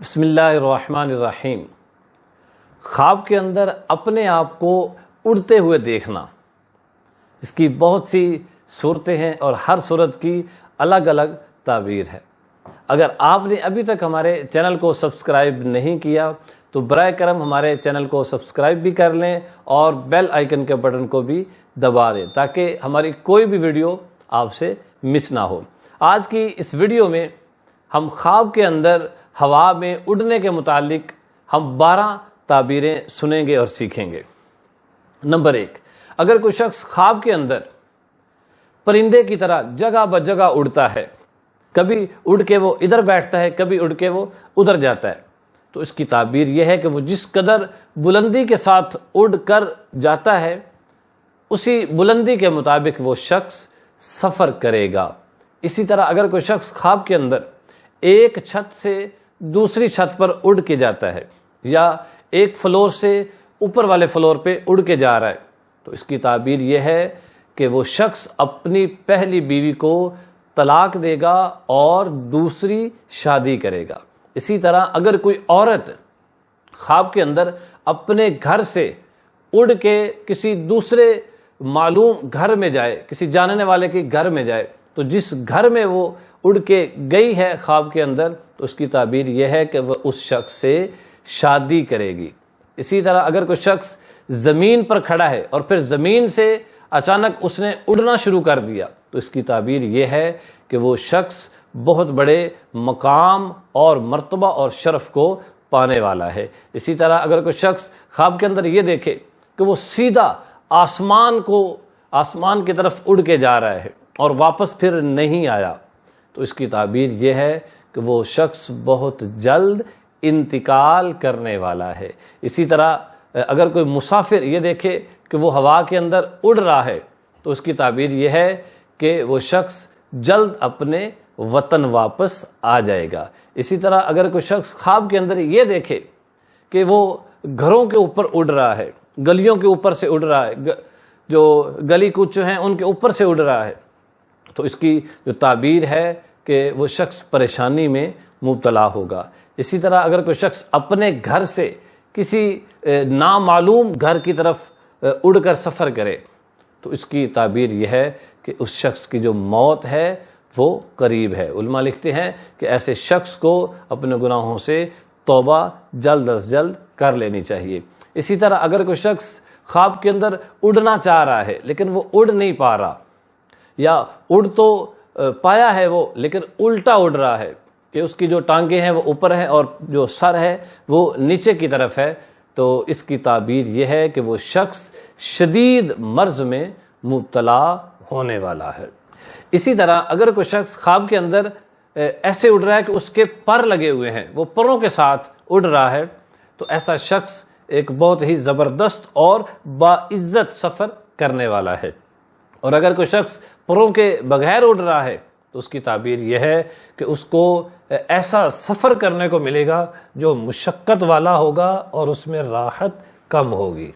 بسم اللہ الرحمن الرحیم۔ خواب کے اندر اپنے آپ کو اڑتے ہوئے دیکھنا، اس کی بہت سی صورتیں ہیں اور ہر صورت کی الگ الگ تعبیر ہے۔ اگر آپ نے ابھی تک ہمارے چینل کو سبسکرائب نہیں کیا تو برائے کرم ہمارے چینل کو سبسکرائب بھی کر لیں اور بیل آئیکن کے بٹن کو بھی دبا دیں تاکہ ہماری کوئی بھی ویڈیو آپ سے مس نہ ہو۔ آج کی اس ویڈیو میں ہم خواب کے اندر ہوا میں اڑنے کے متعلق ہم 12 تعبیریں سنیں گے اور سیکھیں گے۔ نمبر 1، اگر کوئی شخص خواب کے اندر پرندے کی طرح جگہ بجگہ اڑتا ہے، کبھی اڑ کے وہ ادھر بیٹھتا ہے، کبھی اڑ کے وہ ادھر جاتا ہے، تو اس کی تعبیر یہ ہے کہ وہ جس قدر بلندی کے ساتھ اڑ کر جاتا ہے اسی بلندی کے مطابق وہ شخص سفر کرے گا۔ اسی طرح اگر کوئی شخص خواب کے اندر ایک چھت سے دوسری چھت پر اڑ کے جاتا ہے یا ایک فلور سے اوپر والے فلور پہ اڑ کے جا رہا ہے، تو اس کی تعبیر یہ ہے کہ وہ شخص اپنی پہلی بیوی کو طلاق دے گا اور دوسری شادی کرے گا۔ اسی طرح اگر کوئی عورت خواب کے اندر اپنے گھر سے اڑ کے کسی دوسرے معلوم گھر میں جائے، کسی جاننے والے کے گھر میں جائے، تو جس گھر میں وہ اڑ کے گئی ہے خواب کے اندر، تو اس کی تعبیر یہ ہے کہ وہ اس شخص سے شادی کرے گی۔ اسی طرح اگر کوئی شخص زمین پر کھڑا ہے اور پھر زمین سے اچانک اس نے اڑنا شروع کر دیا، تو اس کی تعبیر یہ ہے کہ وہ شخص بہت بڑے مقام اور مرتبہ اور شرف کو پانے والا ہے۔ اسی طرح اگر کوئی شخص خواب کے اندر یہ دیکھے کہ وہ سیدھا آسمان کی طرف اڑ کے جا رہا ہے اور واپس پھر نہیں آیا، تو اس کی تعبیر یہ ہے کہ وہ شخص بہت جلد انتقال کرنے والا ہے۔ اسی طرح اگر کوئی مسافر یہ دیکھے کہ وہ ہوا کے اندر اڑ رہا ہے، تو اس کی تعبیر یہ ہے کہ وہ شخص جلد اپنے وطن واپس آ جائے گا۔ اسی طرح اگر کوئی شخص خواب کے اندر یہ دیکھے کہ وہ گھروں کے اوپر اڑ رہا ہے، گلیوں کے اوپر سے اڑ رہا ہے، جو گلی کوچ ہیں ان کے اوپر سے اڑ رہا ہے، تو اس کی جو تعبیر ہے کہ وہ شخص پریشانی میں مبتلا ہوگا۔ اسی طرح اگر کوئی شخص اپنے گھر سے کسی نامعلوم گھر کی طرف اڑ کر سفر کرے، تو اس کی تعبیر یہ ہے کہ اس شخص کی جو موت ہے وہ قریب ہے۔ علماء لکھتے ہیں کہ ایسے شخص کو اپنے گناہوں سے توبہ جلد از جلد کر لینی چاہیے۔ اسی طرح اگر کوئی شخص خواب کے اندر اڑنا چاہ رہا ہے لیکن وہ اڑ نہیں پا رہا، یا اڑ تو پایا ہے وہ لیکن الٹا اڑ رہا ہے کہ اس کی جو ٹانگیں ہیں وہ اوپر ہیں اور جو سر ہے وہ نیچے کی طرف ہے، تو اس کی تعبیر یہ ہے کہ وہ شخص شدید مرض میں مبتلا ہونے والا ہے۔ اسی طرح اگر کوئی شخص خواب کے اندر ایسے اڑ رہا ہے کہ اس کے پر لگے ہوئے ہیں، وہ پروں کے ساتھ اڑ رہا ہے، تو ایسا شخص ایک بہت ہی زبردست اور باعزت سفر کرنے والا ہے۔ اور اگر کوئی شخص پروں کے بغیر اڑ رہا ہے تو اس کی تعبیر یہ ہے کہ اس کو ایسا سفر کرنے کو ملے گا جو مشقت والا ہوگا اور اس میں راحت کم ہوگی۔